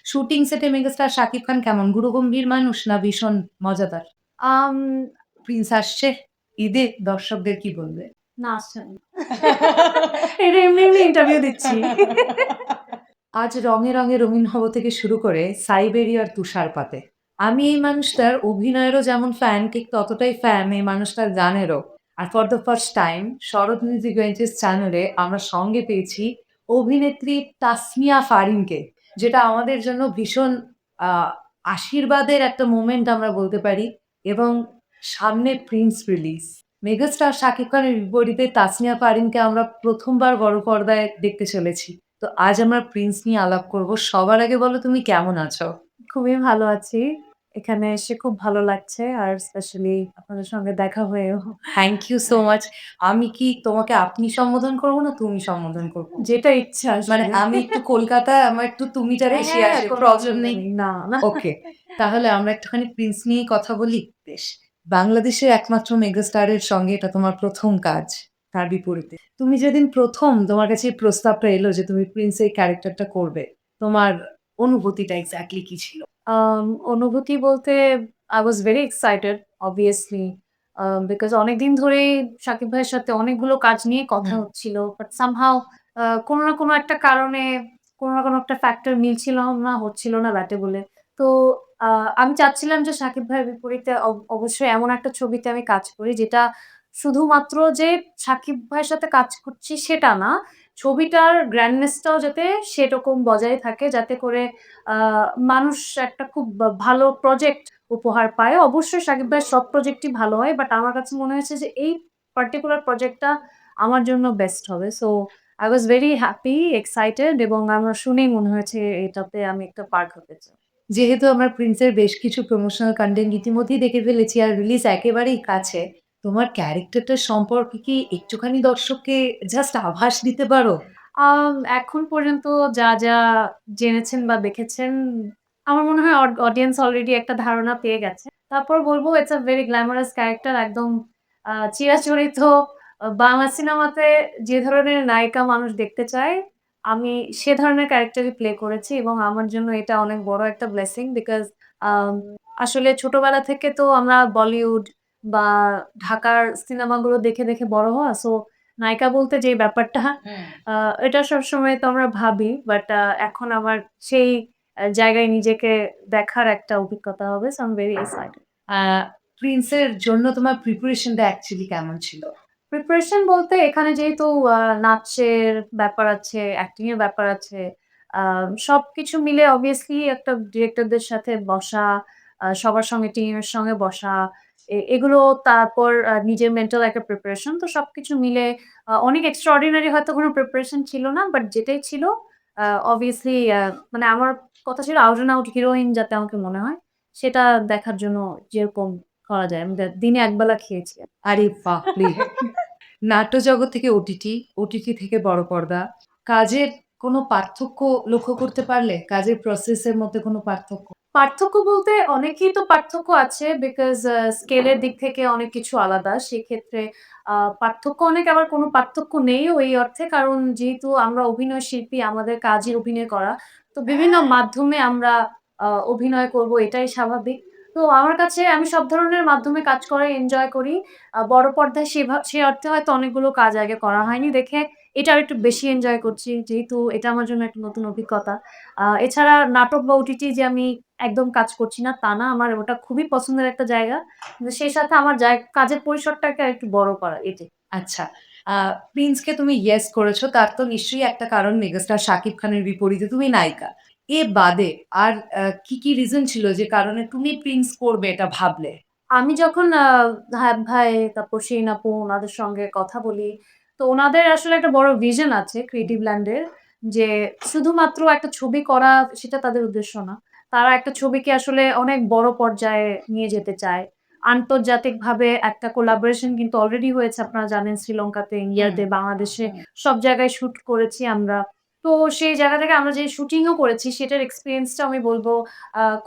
Shooting সেটে megastar Shakib Khan কেমন? গুরুগম্ভীর মানুষ না ভীষণ মজাদার? আম প্রিন্স আসছে ঈদে দর্শকদের কি বলবে? না আসছেন। এটা এমনি ইন্টারভিউ দিচ্ছি। আজ রঙে, রঙে রঙিন হব থেকে শুরু করে সাইবেরিয়ার তুষারপাতে। আমি এই মানুষটার অভিনয়েরও যেমন ফ্যান ঠিক ততটাই ফ্যান এই মানুষটার গানেরও। আর for the first time Sharat music ventures চ্যানেলে আমরা সঙ্গে পেয়েছি অভিনেত্রী তাসমিয়া ফারিনকে। যেটা আমাদের জন্য ভীষণ আ আশীর্বাদের একটা মোমেন্ট আমরা বলতে পারি এবং সামনে প্রিন্স রিলিজ। মেগাস্টার শাকিব খানের বিপরীতে তাসমিয়া ফারিনকে আমরা ১ম বার বড় পর্দায় দেখতে চলেছি। তো আজ আমরা প্রিন্স নিয়ে আলাপ করব। সবার আগে বলো তুমি কেমন আছো? খুবই ভালো আছি। এখানে এসে খুব ভালো লাগছে। আর স্পেশালি আপনাদের সঙ্গে দেখা হয়েও। Thank you so much. আমি কি তোমাকে আপনি সম্বোধন করব না তুমি সম্বোধন করব? যেটা ইচ্ছা মানে আসলে। আমি একটু কলকাতায় আমার একটু তুমিটা বেশি হ্যাঁ, আসে। কোনো প্রবলেম অসুবিধা নেই? নেই। না, না। ওকে। তাহলে আমরা একটুখানি প্রিন্স নিয়েই কথা বলি? বেশ। বাংলাদেশের একমাত্র মেগাস্টারের সঙ্গে এটা তোমার ১ম কাজ। তার বিপরীতে। তুমি যেদিন ১ম তোমার কাছে এই প্রস্তাবটা এলো যে তুমি প্রিন্স এই ক্যারেক্টারটা করবে, তোমার অনুভূতিটা এক্সাক্টলি কি ছিল? আম অনুভূতি বলতে I was very excited obviously because অনেকদিন ধরেই শাকিব ভাইয়ের সাথে অনেকগুলো কাজ নিয়ে কথা হুম। হচ্ছিল। বাট somehow কোনো না কোনো একটা কারণে কোনো না কোনো একটা ফ্যাক্টর মিলছিল না, হচ্ছিল না ব্যাটে বলে। তো আ আমি চাচ্ছিলাম যে শাকিব ভাইয়ের বিপরীতে অবশ্যই এমন একটা ছবিতে আমি কাজ করি যেটা শুধুমাত্র যে শাকিব ভাইয়ের সাথে কাজ করছি সেটা না। ছবিটার গ্র্যান্ডনেস টাও যাতে সেরকম বজায় থাকে যাতে করে আ মানুষ একটা খুব ভালো প্রজেক্ট উপহার পায়। অবশ্যই শাকিব ভাইয়ের সব প্রজেক্টই ভালো হয়। বাট আমার কাছে মনে হয়েছে যে এই পার্টিকুলার প্রজেক্টটা আমার জন্য বেস্ট হবে। So I was very happy, excited এবং আমার শুনেই মনে হয়েছে এটাতে আমি একটা পার্ট হতে চাই। যেহেতু আমরা প্রিন্সের বেশ কিছু প্রমোশনাল কনটেন্ট ইতিমধ্যেই দেখে ফেলেছি আর রিলিজ একেবারেই কাছে। তোমার ক্যারেক্টারটার সম্পর্কে কি একটুখানি দর্শককে জাস্ট আভাস দিতে পারো? এখন পর্যন্ত যা জেনেছেন বা দেখেছেন, আমার মনে হয় অডিয়েন্স অলরেডি একটা ধারণা পেয়ে গেছে। তারপর বলব it's a very glamorous character একদম চিরাচরিত বাংলা সিনেমাতে যে ধরনের নায়িকা মানুষ দেখতে চায়, আমি সে ধরনের ক্যারেক্টারই প্লে করেছি এবং আমার জন্য এটা অনেক বড় একটা ব্লেসিং বিকজ আম আসলে ছোটবেলা থেকে তো আমরা বলিউড বা ঢাকার সিনেমাগুলো দেখে বড় হওয়া। সো নায়িকা বলতে যে ব্যাপারটা হুম। আ এটা সবসময় তো আমরা ভাবি। বাট এখন আমার সেই জায়গায় নিজেকে দেখার একটা অভিজ্ঞতা হবে। So I am very excited. Uh প্রিন্সের জন্য তোমার প্রিপারেশন টা অ্যাকচুয়ালি কেমন ছিল? প্রিপারেশন বলতে এখানে যেহেতু নাচের ব্যাপার আছে, অ্যাক্টিং এর ব্যাপার আছে। আ সবকিছু মিলে obviously একটা ডিরেক্টরদের সাথে বসা, সবার সঙ্গে টিমের সঙ্গে বসা, এগুলো তারপর নিজের মেন্টাল একটা প্রিপারেশন। তো সবকিছু মিলে অনেক এক্সট্রাঅর্ডিনারি হয়তো কোনো প্রিপারেশন ছিল না। বাট যেটাই ছিল obviously মানে আমার কথা ছিল আউট অ্যান্ড আউট হিরোইন যাতে আমাকে মনে হয়, সেটা দেখার জন্য যেরকম করা যায়। আমি দিনে একবেলা খেয়েছি। আরে বাপরে! নাট্যজগৎ থেকে ওটিটি, ওটিটি থেকে বড় পর্দা। কাজের কোনো পার্থক্য লক্ষ্য করতে পারলে? কাজের প্রসেস এর মধ্যে কোনো পার্থক্য? পার্থক্য বলতে অনেকই তো পার্থক্য আছে বিকজ স্কেলের দিক থেকে অনেক কিছু আলাদা। সেক্ষেত্রে আ পার্থক্য অনেক আবার কোনো পার্থক্য নেই ওই অর্থে। কারণ যেহেতু আমরা অভিনয় শিল্পী, আমাদের কাজই অভিনয় করা। তো বিভিন্ন মাধ্যমে আমরা অভিনয় করব এটাই স্বাভাবিক। তো আমার কাছে আমি সব ধরনের মাধ্যমে কাজ করাই এনজয় করি। বড় পর্দায় সে অর্থে হয়তো অনেকগুলো কাজ আগে করা হয়নি দেখে এটা আরেকটু বেশি এনজয় করছি। যেহেতু এটা আমার জন্য একটা নতুন অভিজ্ঞতা। এছাড়া নাটক বা ওটিটি যে আমি একদম কাজ করছি না তা না। আমার ওটা খুবই পছন্দের একটা জায়গা। কিন্তু সেই সাথে আমার কাজের পরিসরটাকে আরেকটু বড় করা এটাই। আচ্ছা। আ প্রিন্সকে তুমি ইয়েস করেছো। তার তো নিশ্চয়ই একটা কারণ মেগাস্টার শাকিব খানের বিপরীতে তুমি নায়িকা। এ বাদে আর কি রিজন ছিল যে কারণে তুমি প্রিন্স করবে এটা ভাবলে? আমি যখন হায়াত ভাই, তারপর শিরিন আপু উনাদের সঙ্গে কথা বলি, তো উনাদের আসলে একটা বড় ভিশন আছে ক্রিয়েটিভ ল্যান্ড এর যে শুধুমাত্র একটা ছবি করা সেটা তাদের উদ্দেশ্য না। তারা একটা ছবিকে আসলে অনেক বড় পর্যায়ে নিয়ে যেতে চায়। আন্তর্জাতিকভাবে একটা কোলাবোরেশন কিন্তু অলরেডি হয়েছে আপনারা জানেন শ্রীলঙ্কাতে, হুম, ইন্ডিয়াতে, বাংলাদেশে হুম। সব জায়গায় শুট করেছি আমরা। তো সেই জায়গা থেকে আমরা যে শুটিং ও করেছি সেটার এক্সপেরিয়েন্স টা আমি বলব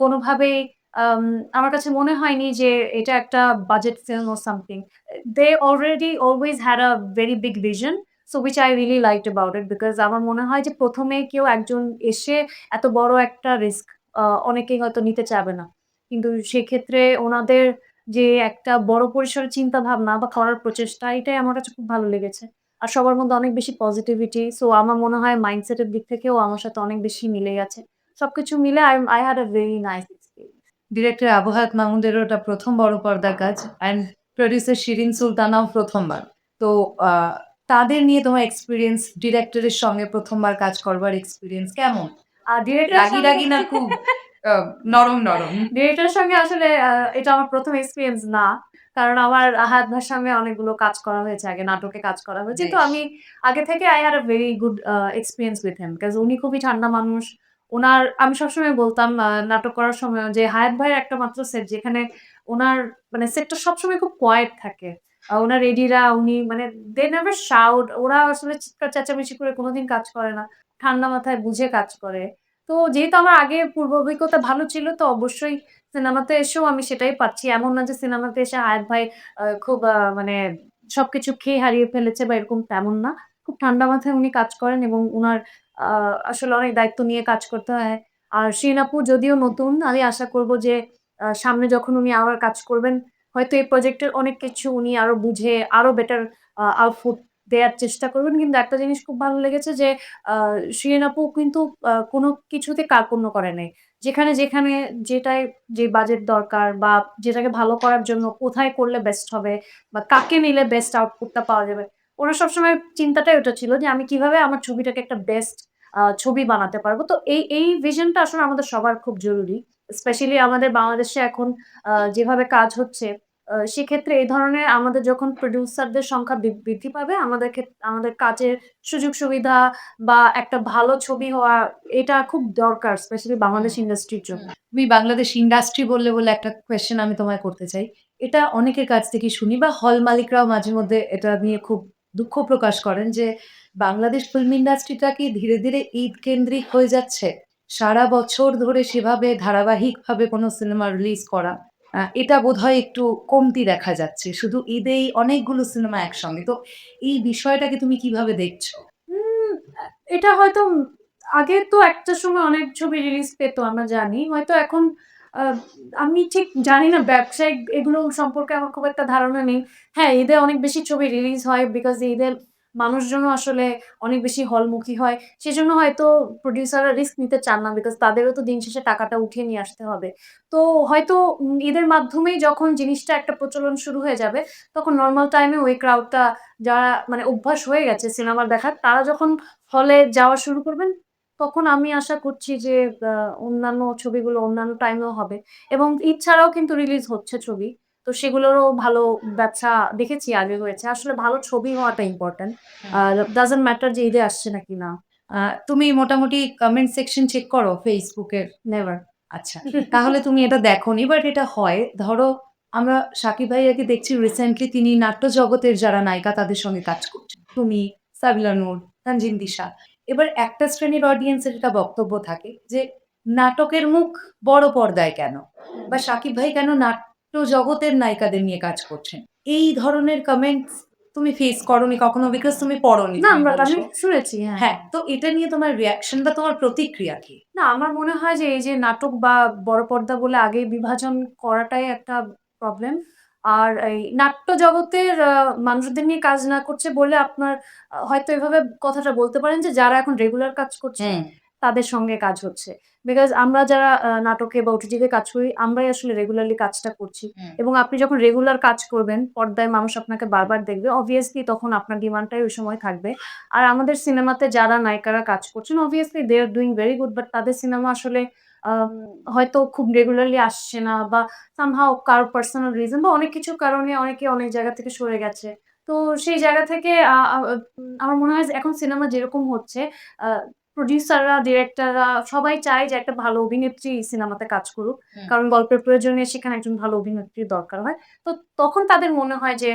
কোনভাবেই আম আমার কাছে মনে হয়নি যে এটা একটা budget film or something. They already always had a very big vision. So which I really liked about it because আমার মনে হয় যে ১ম এ কেউ একজন এসে এত বড় একটা রিস্ক অনেকেই হয়তো নিতে চাবে না। কিন্তু সেক্ষেত্রে ওনাদের যে একটা বড় পরিসরের চিন্তাভাবনা বা করার প্রচেষ্টা এটাই আমার কাছে খুব ভালো লেগেছে। আর সবার মধ্যে অনেক বেশি পজিটিভিটি। সো আমার মনে হয় মাইন্ডসেট এর দিক থেকেও আমার সাথে অনেক বেশি মিলে গেছে। সবকিছু মিলে I had a very nice experience. Director Abu হায়াত মাহমুদেরও ওটা ১ম বড় পর্দার কাজ অ্যান্ড প্রোডিউসার শিরিন সুলতানাও ১ম বার। তো আ তাদের নিয়ে তোমার এক্সপেরিয়েন্স ডিরেক্টরের সঙ্গে ১ম বার কাজ করবার এক্সপেরিয়েন্স কেমন? ডিরেক্টরের রাগী, সঙ্গে রাগী না খুব আ নরম, নরম? ডিরেক্টরের সঙ্গে আসলে এটা আমার ১ম এক্সপেরিয়েন্স না। কারণ আমার আহাদ ভাইয়ের সঙ্গে অনেকগুলো কাজ করা হয়েছে আগে, নাটকে কাজ করা হয়েছে। তো বেশ। আমি আগে থেকে I had a very good experience with him because উনি খুবই ঠান্ডা মানুষ। উনার আমি সবসময় বলতাম নাটক করার সময়ও যে হায়াত ভাইয়ের একটা মাত্র সেট যেখানে উনার মানে সেটটা সবসময় খুব কোয়েট থাকে। উনার এডিরা উনি মানে they never shout ওরা আসলে চিৎকার চেঁচামেচি করে কোনদিন কাজ করে না। ঠান্ডা মাথায় বুঝে কাজ করে। তো যেহেতু আমার আগে পূর্ব অভিজ্ঞতা ভালো ছিল তো অবশ্যই সিনেমাতে এসেও আমি সেটাই পাচ্ছি। এমন না যে সিনেমাতে এসে হায়াত ভাই খুব মানে সবকিছু খেয়ে হারিয়ে ফেলেছে বা এরকম তেমন না। খুব ঠান্ডা মাথায় উনি কাজ করেন এবং উনার আ আসলে অনেক দায়িত্ব নিয়ে কাজ করতে হয়। আর শিরিন আপু যদিও নতুন, আমি আশা করব যে সামনে যখন উনি আবার কাজ করবেন, হয়তো এই প্রজেক্টের অনেক কিছু উনি আরো বুঝে আরো বেটার আউটপুট দেয়ার চেষ্টা করবেন। কিন্তু একটা জিনিস খুব ভালো লেগেছে যে আ শিরিন আপু কিন্তু কোনো কিছুতে কার্পণ্য করে নাই। যেখানে যেটায় যে বাজেট দরকার বা যেটাকে ভালো করার জন্য কোথায় করলে বেস্ট হবে বা কাকে নিলে বেস্ট আউটপুট টা পাওয়া যাবে। উনার সবসময় চিন্তাটাই ওটা ছিল যে আমি কিভাবে আমার ছবিটাকে একটা বেস্ট ছবি বানাতে পারবো। তো এই ভিশনটা আসলে আমাদের সবার খুব জরুরি। স্পেশালি আমাদের বাংলাদেশে এখন যেভাবে কাজ হচ্ছে সেক্ষেত্রে এই ধরনের আমাদের যখন প্রোডিউসারদের সংখ্যা বৃদ্ধি পাবে আমাদের কাজের সুযোগ সুবিধা বা একটা ভালো ছবি হওয়া এটা খুব দরকার স্পেশালি বাংলাদেশ ইন্ডাস্ট্রির জন্য। তুমি বাংলাদেশ ইন্ডাস্ট্রি বললে একটা কোয়েশ্চেন আমি তোমায় করতে চাই। এটা অনেকের কাছ থেকেই শুনি বা হল মালিকরাও মাঝে মধ্যে এটা নিয়ে খুব দুঃখ প্রকাশ করেন যে, বাংলাদেশ ফিল্ম ইন্ডাস্ট্রিটা কি ধীরে, ধীরে ঈদ কেন্দ্রিক হয়ে যাচ্ছে? সারা বছর ধরে সেভাবে ধারাবাহিকভাবে কোনো সিনেমা রিলিজ করা, এটা বোধহয় একটু কমতি দেখা যাচ্ছে। শুধু ঈদেই অনেকগুলো সিনেমা একসঙ্গে। তো এই বিষয়টাকে তুমি কিভাবে দেখছো? উম আ এটা হয়তো আগে তো একটা সময় অনেক ছবি রিলিজ পেত আমরা জানি। হয়তো এখন আ আমি ঠিক জানি না ব্যবসায়িক এগুলো সম্পর্কে আমার খুব একটা ধারণা নেই। হ্যাঁ, ঈদে অনেক বেশি ছবি রিলিজ হয় বিকজ ঈদে মানুষজনও আসলে অনেক বেশি হলমুখী হয়। সেজন্য হয়তো প্রোডিউসাররা রিস্ক নিতে চান না বিকজ তাদেরও তো দিন শেষে টাকাটা উঠিয়ে নিয়ে আসতে হবে। তো হয়তো ঈদের মাধ্যমেই যখন জিনিসটা একটা প্রচলন শুরু হয়ে যাবে, তখন নরমাল টাইমে ওই ক্রাউডটা যারা মানে অভ্যাস হয়ে গেছে সিনেমা দেখার, তারা যখন হলে যাওয়া শুরু করবেন, তখন আমি আশা করছি যে আ অন্যান্য ছবিগুলো অন্যান্য টাইমেও হবে এবং ঈদ ছাড়াও কিন্তু রিলিজ হচ্ছে ছবি। তো সেগুলোরও ভালো ব্যবসা দেখেছি আগে হয়েছে। আসলে ভালো ছবি হওয়াটা ইম্পোর্টেন্ট। আ ডাজন্ট ম্যাটার যে ঈদে আসছে নাকি না। আ তুমি মোটামুটি কমেন্ট সেকশন চেক করো Facebook এর? নেভার। আচ্ছা। তাহলে তুমি এটা দেখোনি। বাট এটা হয়। ধরো আমরা শাকিব ভাইয়াকে দেখছি রিসেন্টলি তিনি নাট্য জগতের যারা নায়িকা তাদের সঙ্গে কাজ করছেন। তুমি, সাবিলা নূর, তানজিন তিশা। এবার একটা শ্রেণীর অডিয়েন্সের এটা বক্তব্য থাকে যে নাটকের মুখ বড় পর্দায় কেন? বা শাকিব ভাই কেন নাট্য জগতের নায়িকাদের নিয়ে কাজ করছেন? এই ধরনের কমেন্টস তুমি ফেস করোনি কখনো? বিকজ তুমি পড়োনি না তুমি আমি বলছো। শুনেছি হ্যাঁ। হ্যাঁ, তো এটা নিয়ে তোমার রিঅ্যাকশন বা তোমার প্রতিক্রিয়া কি? না, আমার মনে হয় যে এই যে নাটক বা বড় পর্দা বলে আগে বিভাজন করাটাই একটা প্রবলেম। আর এই নাট্য জগতের মানুষদের নিয়ে কাজ না করছে বলে আপনার হয়তো এভাবে কথাটা বলতে পারেন যে যারা এখন রেগুলার কাজ করছে হুম, তাদের সঙ্গে কাজ হচ্ছে। বিকজ আমরা যারা নাটকে বা ওটিটিতে কাজ করি আমরাই আসলে রেগুলারলি কাজটা করছি। হুম। এবং আপনি যখন রেগুলার কাজ করবেন, পর্দায় মানুষ আপনাকে বারবার দেখবে। অবভিয়াসলি তখন আপনার ডিমান্ডটাই ওই সময় থাকবে। আর আমাদের সিনেমাতে যারা নায়িকারা কাজ করছেন obviously they are doing very good but তাদের সিনেমা আসলে আম হয়তো খুব রেগুলারলি আসছে না বা somehow কারো পার্সোনাল রিজন বা অনেক কিছুর কারণে অনেকে অনেক জায়গা থেকে সরে গেছে। তো সেই জায়গা থেকে আ আ আমার মনে হয় যে এখন সিনেমা যেরকম হচ্ছে আ প্রোডিউসাররা, ডিরেক্টররা সবাই চায় যে একটা ভালো অভিনেত্রী সিনেমাতে কাজ করুক। হুম। কারণ গল্পের প্রয়োজনে সেখানে একজন ভালো অভিনেত্রীর দরকার হয়। তো তখন তাদের মনে হয় যে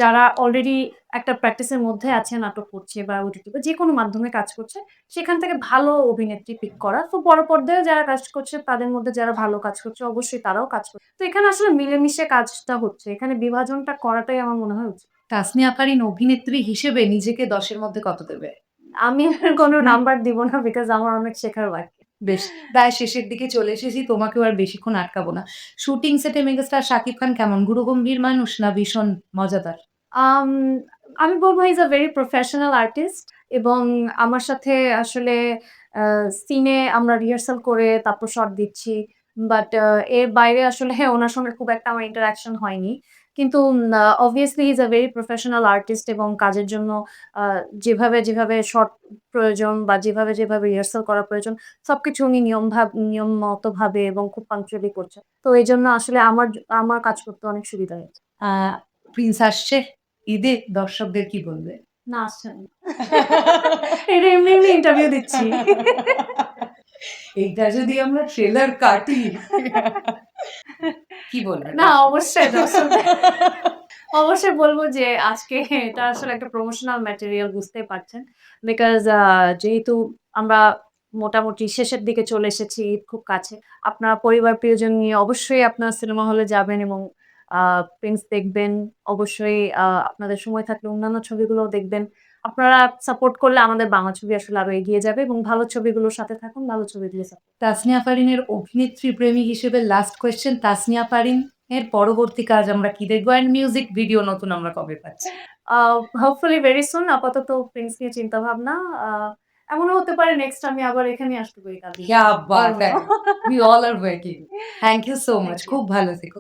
যারা অলরেডি একটা প্র্যাকটিসের মধ্যে আছে নাটক করছে বা ওটিটি বা যেকোনো মাধ্যমে কাজ করছে, সেখান থেকে ভালো অভিনেত্রী পিক করা। তো বড় পর্দায়ও যারা কাজ করছে তাদের মধ্যে যারা ভালো কাজ করছে অবশ্যই তারাও কাজ করছে। তো এখানে আসলে মিলেমিশে কাজটা হচ্ছে। এখানে বিভাজনটা করাটাই আমার মনে হয় উচিত। তাসনিয়া ফারিন অভিনেত্রী হিসেবে নিজেকে 10 এর মধ্যে কত দেবে? আমি আর কোনো নাম্বার দিব না বিকজ আমার অনেক শেখার বাকি। বেশ, প্রায় শেষের দিকে চলে এসেছি। তোমাকেও আর বেশিক্ষণ আটকাবো না। শুটিং সেটে মেগাস্টার শাকিব খান কেমন? গুরুগম্ভীর মানুষ না ভীষণ মজাদার? আম আমি বলব he is a very professional artist এবং আমার সাথে আসলে সিনে আমরা রিহার্সাল করে তারপর শট দিচ্ছি। বাট এর বাইরে আসলে ওনার সঙ্গে খুব একটা আমার ইন্টারেকশন হয়নি। কিন্তু obviously he is a very professional artist এবং কাজের জন্য আ যেভাবে শট প্রয়োজন বা যেভাবে রিহার্সাল করা প্রয়োজন সবকিছু উনি নিয়মমতভাবে এবং খুব পাংচুয়ালি করছেন। তো এজন্য আসলে আমার কাজ করতে অনেক সুবিধা হয়েছে। আ প্রিন্স আসছে ঈদে, দর্শকদের কি বলবে? না আসছেন না। এটা এমনি ইন্টারভিউ দিচ্ছি। এইটা যদি আমরা ট্রেলার কাটি কি বলবে? না অবশ্যই অবশ্যই বলব যে আজকে এটা আসলে একটা প্রমোশনাল ম্যাটেরিয়াল বুঝতেই পারছেন। বিকজ যেহেতু আমরা মোটামুটি শেষের দিকে চলে এসেছি, ঈদ খুব কাছে। আপনার পরিবার-প্রিয়জন নিয়ে অবশ্যই আপনার সিনেমা হলে যাবেন এবং আ প্রিন্স দেখবেন। অবশ্যই আপনাদের সময় থাকলে অন্যান্য ছবিগুলোও দেখবেন। আপনারা সাপোর্ট করলে আমাদের বাংলা ছবি আসলে আরো এগিয়ে যাবে এবং ভালো ছবিগুলোর সাথে থাকুন, ভালো ছবিগুলো তাসনিয়া ফারিনের অভিনেত্রী প্রেমিক হিসেবে লাস্ট কোয়েশ্চেন, তাসনিয়া ফারিন এর পরবর্তী কাজ আমরা কি দেখবো? অ্যান্ড মিউজিক ভিডিও নতুন আমরা কবে পাচ্ছি? আ হোপফুলি ভেরি সুন আপাতত প্রিন্স নিয়ে চিন্তাভাবনা। আ এমনও হতে পারে নেক্সট আমি আবার এখানেই আসতে পারি কাজে। क्या बात পারবো है! না। We all are waiting. Thank you so much. Thank you. খুব ভালো থেকো।